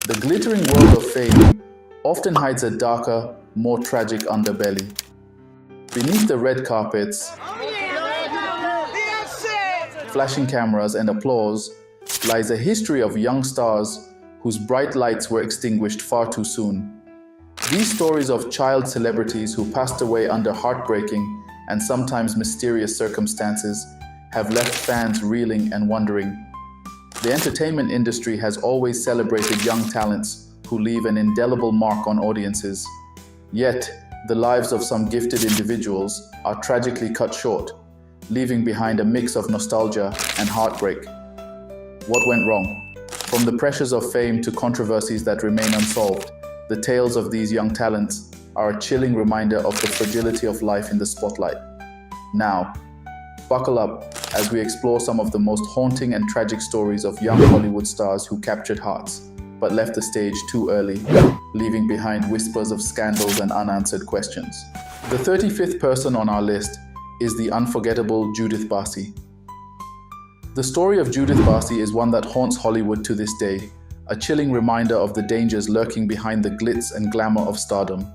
The glittering world of fame often hides a darker, more tragic underbelly. Beneath the red carpets, flashing cameras, and applause lies a history of young stars whose bright lights were extinguished far too soon. These stories of child celebrities who passed away under heartbreaking and sometimes mysterious circumstances have left fans reeling and wondering. The entertainment industry has always celebrated young talents who leave an indelible mark on audiences. Yet, the lives of some gifted individuals are tragically cut short, leaving behind a mix of nostalgia and heartbreak. What went wrong? From the pressures of fame to controversies that remain unsolved, the tales of these young talents are a chilling reminder of the fragility of life in the spotlight. Now, buckle up as we explore some of the most haunting and tragic stories of young Hollywood stars who captured hearts, but left the stage too early, leaving behind whispers of scandals and unanswered questions. The 35th person on our list is the unforgettable Judith Barsi. The story of Judith Barsi is one that haunts Hollywood to this day, a chilling reminder of the dangers lurking behind the glitz and glamour of stardom.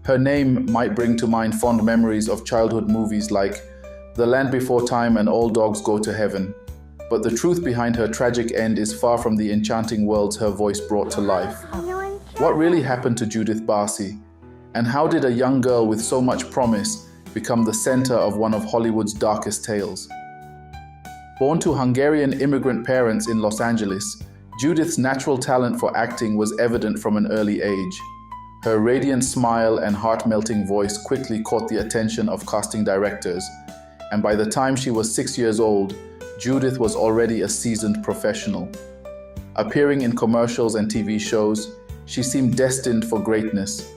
Her name might bring to mind fond memories of childhood movies like The Land Before Time and All Dogs Go to Heaven, but the truth behind her tragic end is far from the enchanting worlds her voice brought to life. What really happened to Judith Barsi? And how did a young girl with so much promise become the center of one of Hollywood's darkest tales? Born to Hungarian immigrant parents in Los Angeles, Judith's natural talent for acting was evident from an early age. Her radiant smile and heart-melting voice quickly caught the attention of casting directors, and by the time she was 6 years old, Judith was already a seasoned professional. Appearing in commercials and TV shows, she seemed destined for greatness.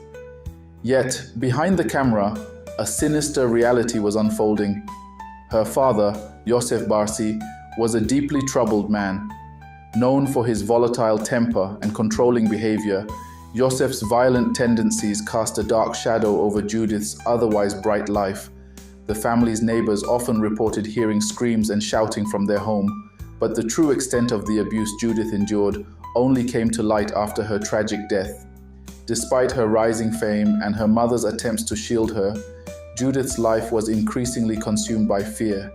Yet, behind the camera, a sinister reality was unfolding. Her father, Joseph Barsi, was a deeply troubled man. Known for his volatile temper and controlling behavior, Joseph's violent tendencies cast a dark shadow over Judith's otherwise bright life. The family's neighbors often reported hearing screams and shouting from their home, but the true extent of the abuse Judith endured only came to light after her tragic death. Despite her rising fame and her mother's attempts to shield her, Judith's life was increasingly consumed by fear.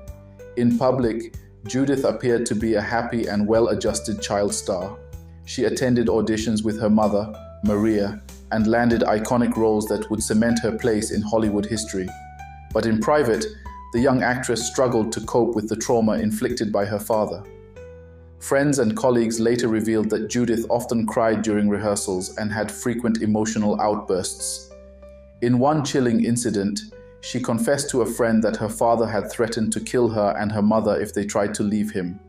In public, Judith appeared to be a happy and well-adjusted child star. She attended auditions with her mother, Maria, and landed iconic roles that would cement her place in Hollywood history. But in private, the young actress struggled to cope with the trauma inflicted by her father. Friends and colleagues later revealed that Judith often cried during rehearsals and had frequent emotional outbursts. In one chilling incident, she confessed to a friend that her father had threatened to kill her and her mother if they tried to leave him.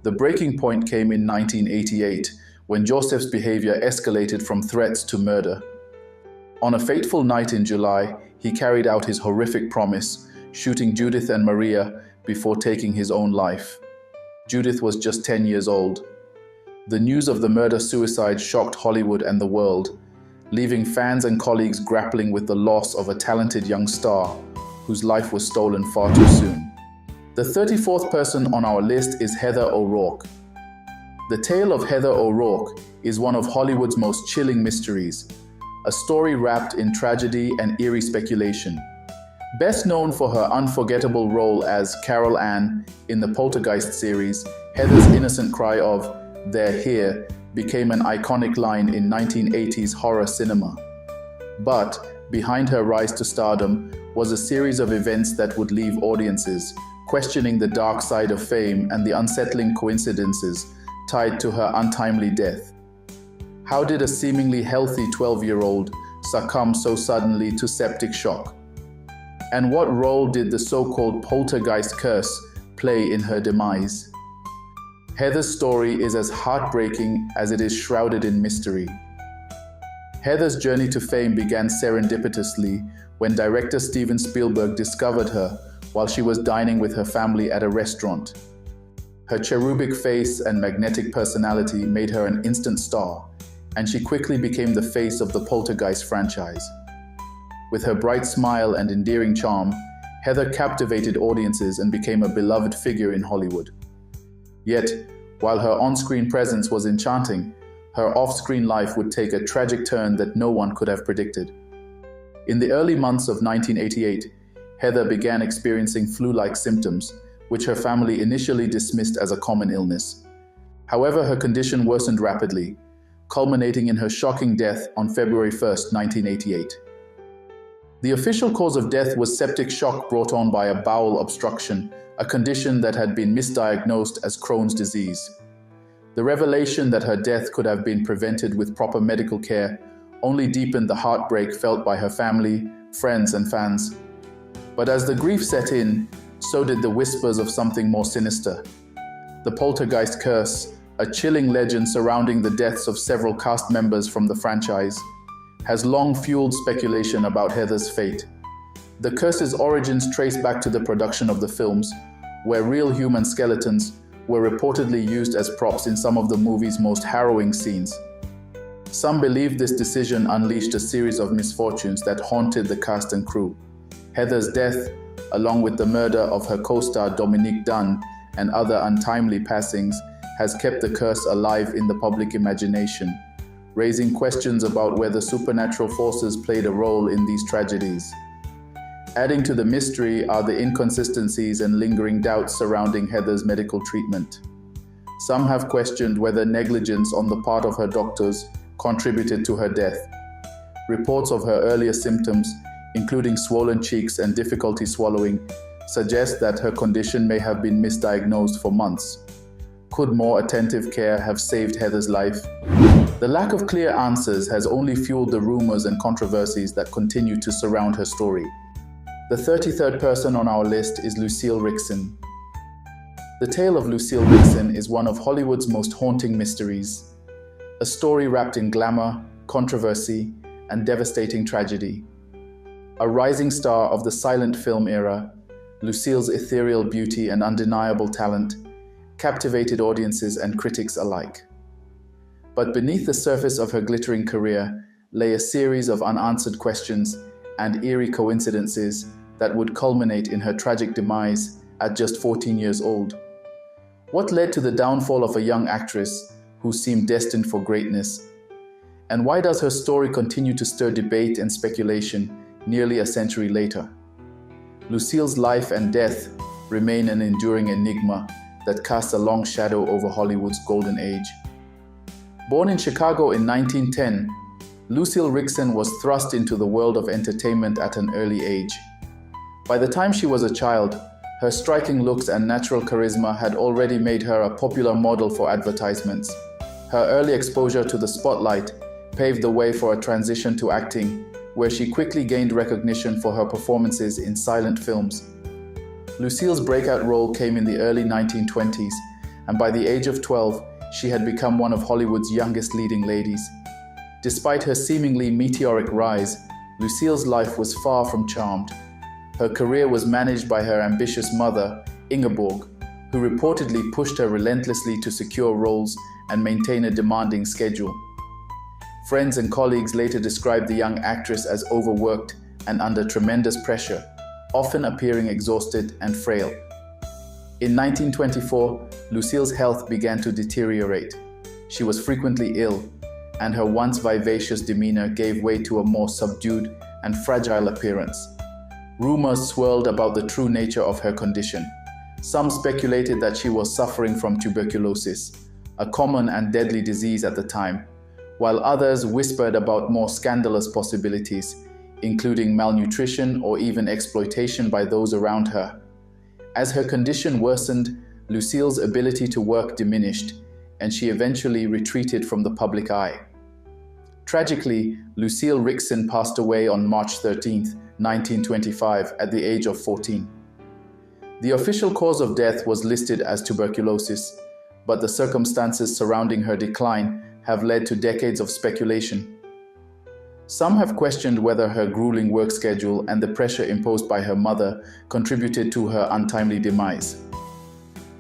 The breaking point came in 1988, when Joseph's behavior escalated from threats to murder. On a fateful night in July, he carried out his horrific promise, shooting Judith and Maria before taking his own life. Judith was just 10 years old. The news of the murder-suicide shocked Hollywood and the world, leaving fans and colleagues grappling with the loss of a talented young star whose life was stolen far too soon. The 34th person on our list is Heather O'Rourke. The tale of Heather O'Rourke is one of Hollywood's most chilling mysteries, a story wrapped in tragedy and eerie speculation. Best known for her unforgettable role as Carol Ann in the Poltergeist series, Heather's innocent cry of "They're here" became an iconic line in 1980s horror cinema. But behind her rise to stardom was a series of events that would leave audiences questioning the dark side of fame and the unsettling coincidences tied to her untimely death. How did a seemingly healthy 12-year-old succumb so suddenly to septic shock? And what role did the so-called poltergeist curse play in her demise? Heather's story is as heartbreaking as it is shrouded in mystery. Heather's journey to fame began serendipitously when director Steven Spielberg discovered her while she was dining with her family at a restaurant. Her cherubic face and magnetic personality made her an instant star, and she quickly became the face of the Poltergeist franchise. With her bright smile and endearing charm, Heather captivated audiences and became a beloved figure in Hollywood. Yet, while her on-screen presence was enchanting, her off-screen life would take a tragic turn that no one could have predicted. In the early months of 1988, Heather began experiencing flu-like symptoms, which her family initially dismissed as a common illness. However, her condition worsened rapidly, culminating in her shocking death on February 1, 1988. The official cause of death was septic shock brought on by a bowel obstruction, a condition that had been misdiagnosed as Crohn's disease. The revelation that her death could have been prevented with proper medical care only deepened the heartbreak felt by her family, friends, and fans. But as the grief set in, so did the whispers of something more sinister. The poltergeist curse, a chilling legend surrounding the deaths of several cast members from the franchise, has long fueled speculation about Heather's fate. The curse's origins trace back to the production of the films, where real human skeletons were reportedly used as props in some of the movie's most harrowing scenes. Some believe this decision unleashed a series of misfortunes that haunted the cast and crew. Heather's death, along with the murder of her co-star Dominique Dunne and other untimely passings, has kept the curse alive in the public imagination, raising questions about whether supernatural forces played a role in these tragedies. Adding to the mystery are the inconsistencies and lingering doubts surrounding Heather's medical treatment. Some have questioned whether negligence on the part of her doctors contributed to her death. Reports of her earlier symptoms, including swollen cheeks and difficulty swallowing, suggest that her condition may have been misdiagnosed for months. Could more attentive care have saved Heather's life? The lack of clear answers has only fueled the rumors and controversies that continue to surround her story. The 33rd person on our list is Lucille Rickson. The tale of Lucille Rickson is one of Hollywood's most haunting mysteries, a story wrapped in glamour, controversy, and devastating tragedy. A rising star of the silent film era, Lucille's ethereal beauty and undeniable talent captivated audiences and critics alike. But beneath the surface of her glittering career lay a series of unanswered questions and eerie coincidences that would culminate in her tragic demise at just 14 years old. What led to the downfall of a young actress who seemed destined for greatness? And why does her story continue to stir debate and speculation nearly a century later? Lucille's life and death remain an enduring enigma that casts a long shadow over Hollywood's golden age. Born in Chicago in 1910, Lucille Rickson was thrust into the world of entertainment at an early age. By the time she was a child, her striking looks and natural charisma had already made her a popular model for advertisements. Her early exposure to the spotlight paved the way for a transition to acting, where she quickly gained recognition for her performances in silent films. Lucille's breakout role came in the early 1920s, and by the age of 12, she had become one of Hollywood's youngest leading ladies. Despite her seemingly meteoric rise, Lucille's life was far from charmed. Her career was managed by her ambitious mother, Ingeborg, who reportedly pushed her relentlessly to secure roles and maintain a demanding schedule. Friends and colleagues later described the young actress as overworked and under tremendous pressure, often appearing exhausted and frail. In 1924, Lucille's health began to deteriorate. She was frequently ill, and her once vivacious demeanor gave way to a more subdued and fragile appearance. Rumors swirled about the true nature of her condition. Some speculated that she was suffering from tuberculosis, a common and deadly disease at the time, while others whispered about more scandalous possibilities, including malnutrition or even exploitation by those around her. As her condition worsened, Lucille's ability to work diminished, and she eventually retreated from the public eye. Tragically, Lucille Rickson passed away on March 13, 1925, at the age of 14. The official cause of death was listed as tuberculosis, but the circumstances surrounding her decline have led to decades of speculation. Some have questioned whether her grueling work schedule and the pressure imposed by her mother contributed to her untimely demise.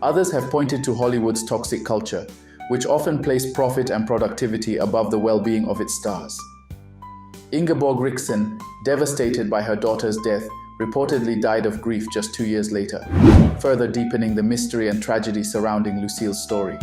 Others have pointed to Hollywood's toxic culture, which often placed profit and productivity above the well-being of its stars. Ingeborg Rickson, devastated by her daughter's death, reportedly died of grief just 2 years later, further deepening the mystery and tragedy surrounding Lucille's story.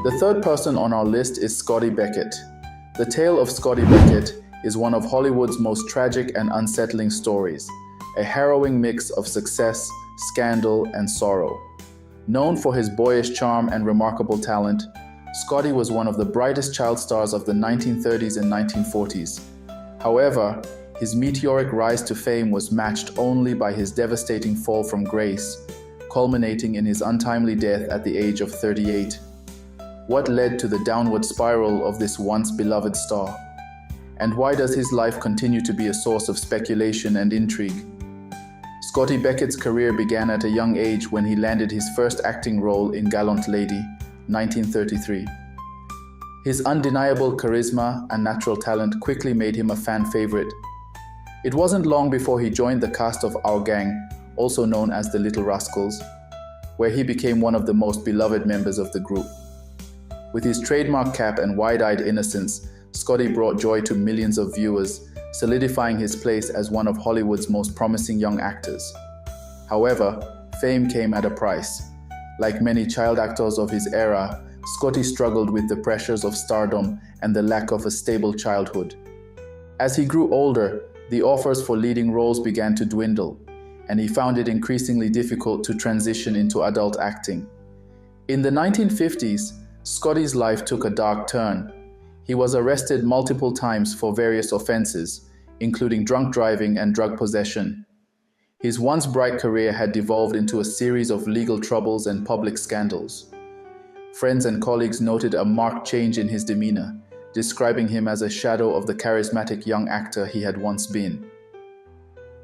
The third person on our list is Scotty Beckett. The tale of Scotty Beckett is one of Hollywood's most tragic and unsettling stories, a harrowing mix of success, scandal, and sorrow. Known for his boyish charm and remarkable talent, Scotty was one of the brightest child stars of the 1930s and 1940s. However, his meteoric rise to fame was matched only by his devastating fall from grace, culminating in his untimely death at the age of 38. What led to the downward spiral of this once beloved star? And why does his life continue to be a source of speculation and intrigue? Scotty Beckett's career began at a young age when he landed his first acting role in Gallant Lady, 1933. His undeniable charisma and natural talent quickly made him a fan favorite. It wasn't long before he joined the cast of Our Gang, also known as the Little Rascals, where he became one of the most beloved members of the group. With his trademark cap and wide-eyed innocence, Scotty brought joy to millions of viewers, solidifying his place as one of Hollywood's most promising young actors. However, fame came at a price. Like many child actors of his era, Scotty struggled with the pressures of stardom and the lack of a stable childhood. As he grew older, the offers for leading roles began to dwindle, and he found it increasingly difficult to transition into adult acting. In the 1950s, Scotty's life took a dark turn. He was arrested multiple times for various offenses, including drunk driving and drug possession. His once bright career had devolved into a series of legal troubles and public scandals. Friends and colleagues noted a marked change in his demeanor, describing him as a shadow of the charismatic young actor he had once been.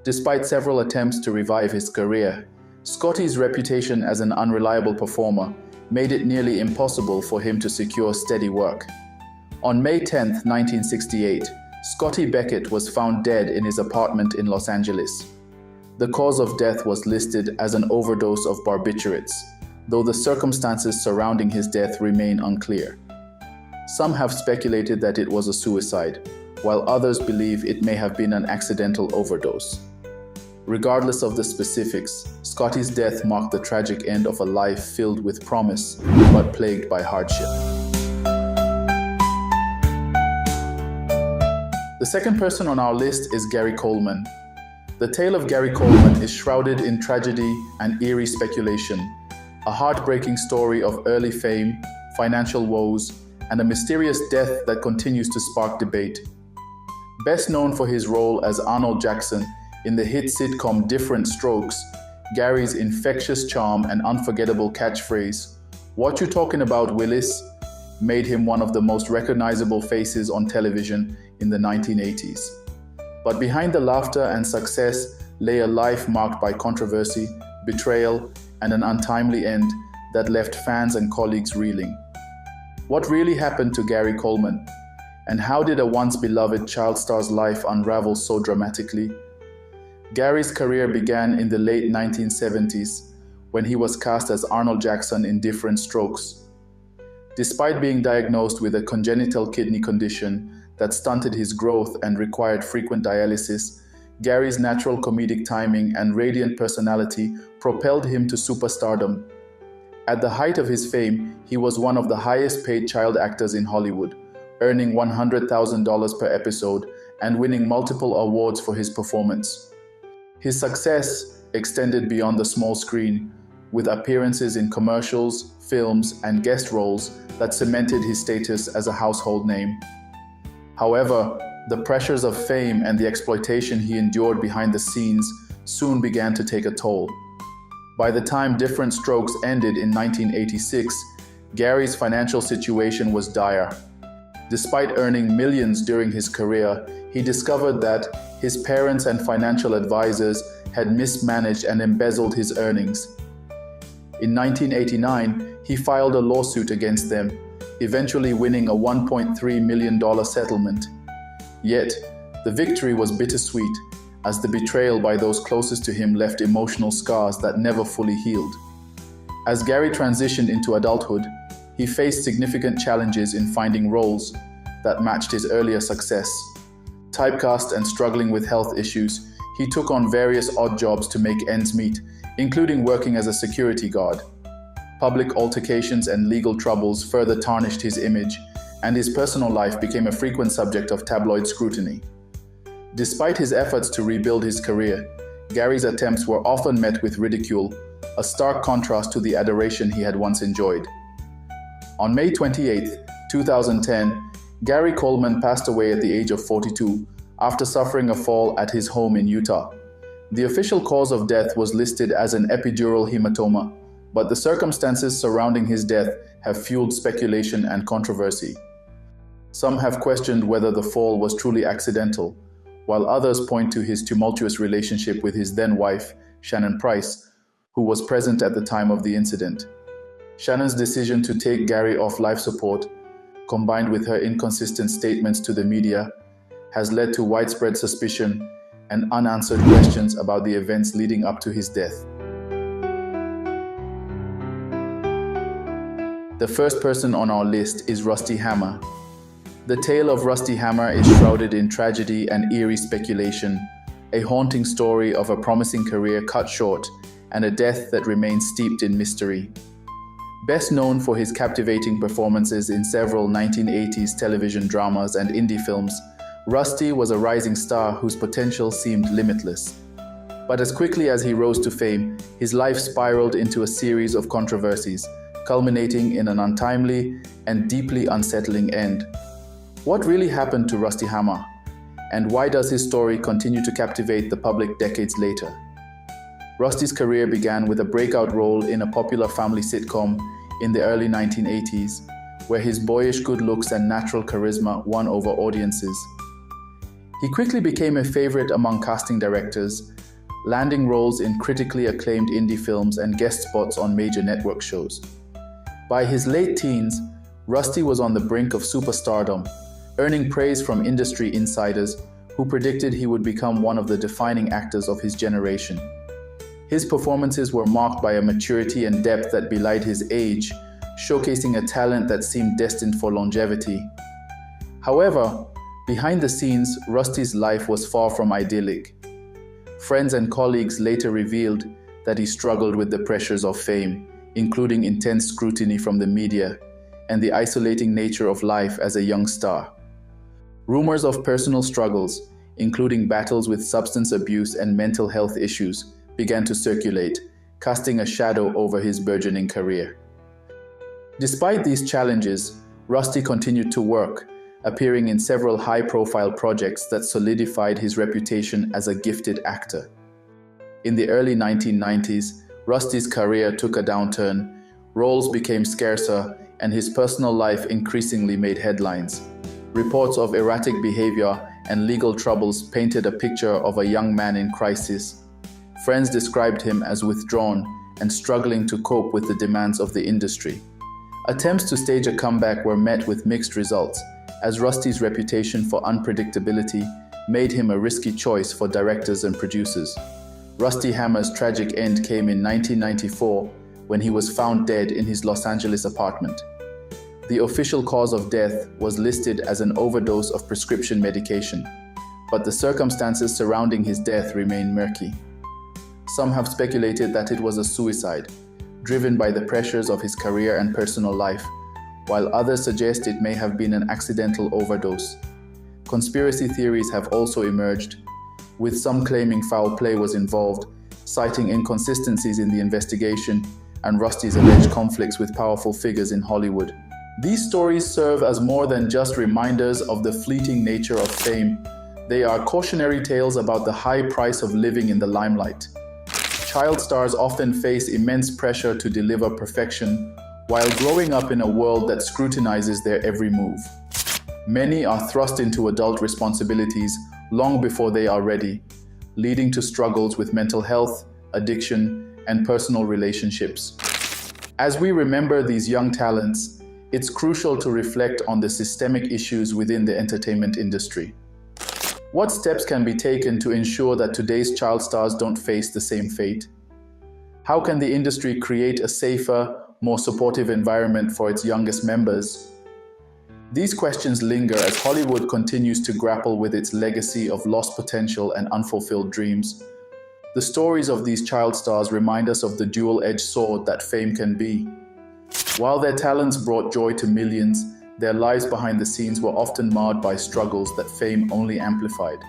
Despite several attempts to revive his career, Scotty's reputation as an unreliable performer made it nearly impossible for him to secure steady work. On May 10, 1968, Scotty Beckett was found dead in his apartment in Los Angeles. The cause of death was listed as an overdose of barbiturates, though the circumstances surrounding his death remain unclear. Some have speculated that it was a suicide, while others believe it may have been an accidental overdose. Regardless of the specifics, Scotty's death marked the tragic end of a life filled with promise, but plagued by hardship. The second person on our list is Gary Coleman. The tale of Gary Coleman is shrouded in tragedy and eerie speculation, a heartbreaking story of early fame, financial woes, and a mysterious death that continues to spark debate. Best known for his role as Arnold Jackson in the hit sitcom Different Strokes, Gary's infectious charm and unforgettable catchphrase, "What you talking about, Willis?" made him one of the most recognizable faces on television in the 1980s. But behind the laughter and success lay a life marked by controversy, betrayal, and an untimely end that left fans and colleagues reeling. What really happened to Gary Coleman? And how did a once beloved child star's life unravel so dramatically? Gary's career began in the late 1970s when he was cast as Arnold Jackson in Different Strokes. Despite being diagnosed with a congenital kidney condition that stunted his growth and required frequent dialysis, Gary's natural comedic timing and radiant personality propelled him to superstardom. At the height of his fame, he was one of the highest paid child actors in Hollywood, earning $100,000 per episode and winning multiple awards for his performance. His success extended beyond the small screen, with appearances in commercials, films, and guest roles that cemented his status as a household name. However, the pressures of fame and the exploitation he endured behind the scenes soon began to take a toll. By the time Different Strokes ended in 1986, Gary's financial situation was dire. Despite earning millions during his career, he discovered that his parents and financial advisors had mismanaged and embezzled his earnings. In 1989, he filed a lawsuit against them, eventually winning a $1.3 million settlement. Yet, the victory was bittersweet, as the betrayal by those closest to him left emotional scars that never fully healed. As Gary transitioned into adulthood, he faced significant challenges in finding roles that matched his earlier success. Typecast and struggling with health issues, he took on various odd jobs to make ends meet, including working as a security guard. Public altercations and legal troubles further tarnished his image, and his personal life became a frequent subject of tabloid scrutiny. Despite his efforts to rebuild his career, Gary's attempts were often met with ridicule, a stark contrast to the adoration he had once enjoyed. On May 28, 2010, Gary Coleman passed away at the age of 42 after suffering a fall at his home in Utah. The official cause of death was listed as an epidural hematoma, but the circumstances surrounding his death have fueled speculation and controversy. Some have questioned whether the fall was truly accidental, while others point to his tumultuous relationship with his then-wife, Shannon Price, who was present at the time of the incident. Shannon's decision to take Gary off life support, combined with her inconsistent statements to the media, has led to widespread suspicion and unanswered questions about the events leading up to his death. The first person on our list is Rusty Hammer. The tale of Rusty Hammer is shrouded in tragedy and eerie speculation, a haunting story of a promising career cut short and a death that remains steeped in mystery. Best known for his captivating performances in several 1980s television dramas and indie films, Rusty was a rising star whose potential seemed limitless. But as quickly as he rose to fame, his life spiraled into a series of controversies, culminating in an untimely and deeply unsettling end. What really happened to Rusty Hammer? And why does his story continue to captivate the public decades later? Rusty's career began with a breakout role in a popular family sitcom in the early 1980s, where his boyish good looks and natural charisma won over audiences. He quickly became a favorite among casting directors, landing roles in critically acclaimed indie films and guest spots on major network shows. By his late teens, Rusty was on the brink of superstardom, earning praise from industry insiders who predicted he would become one of the defining actors of his generation. His performances were marked by a maturity and depth that belied his age, showcasing a talent that seemed destined for longevity. However, behind the scenes, Rusty's life was far from idyllic. Friends and colleagues later revealed that he struggled with the pressures of fame, including intense scrutiny from the media and the isolating nature of life as a young star. Rumors of personal struggles, including battles with substance abuse and mental health issues, began to circulate, casting a shadow over his burgeoning career. Despite these challenges, Rusty continued to work, appearing in several high-profile projects that solidified his reputation as a gifted actor. In the early 1990s, Rusty's career took a downturn, roles became scarcer, and his personal life increasingly made headlines. Reports of erratic behavior and legal troubles painted a picture of a young man in crisis. Friends described him as withdrawn and struggling to cope with the demands of the industry. Attempts to stage a comeback were met with mixed results, as Rusty's reputation for unpredictability made him a risky choice for directors and producers. Rusty Hammer's tragic end came in 1994 when he was found dead in his Los Angeles apartment. The official cause of death was listed as an overdose of prescription medication, but the circumstances surrounding his death remain murky. Some have speculated that it was a suicide, driven by the pressures of his career and personal life, while others suggest it may have been an accidental overdose. Conspiracy theories have also emerged, with some claiming foul play was involved, citing inconsistencies in the investigation and Rusty's alleged conflicts with powerful figures in Hollywood. These stories serve as more than just reminders of the fleeting nature of fame. They are cautionary tales about the high price of living in the limelight. Child stars often face immense pressure to deliver perfection, while growing up in a world that scrutinizes their every move. Many are thrust into adult responsibilities long before they are ready, leading to struggles with mental health, addiction, and personal relationships. As we remember these young talents, it's crucial to reflect on the systemic issues within the entertainment industry. What steps can be taken to ensure that today's child stars don't face the same fate? How can the industry create a safer, more supportive environment for its youngest members? These questions linger as Hollywood continues to grapple with its legacy of lost potential and unfulfilled dreams. The stories of these child stars remind us of the dual-edged sword that fame can be. While their talents brought joy to millions, their lives behind the scenes were often marred by struggles that fame only amplified.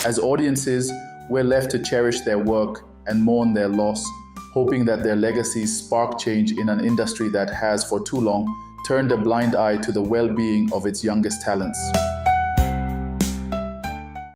As audiences, we're left to cherish their work and mourn their loss, hoping that their legacies spark change in an industry that has, for too long, turned a blind eye to the well-being of its youngest talents.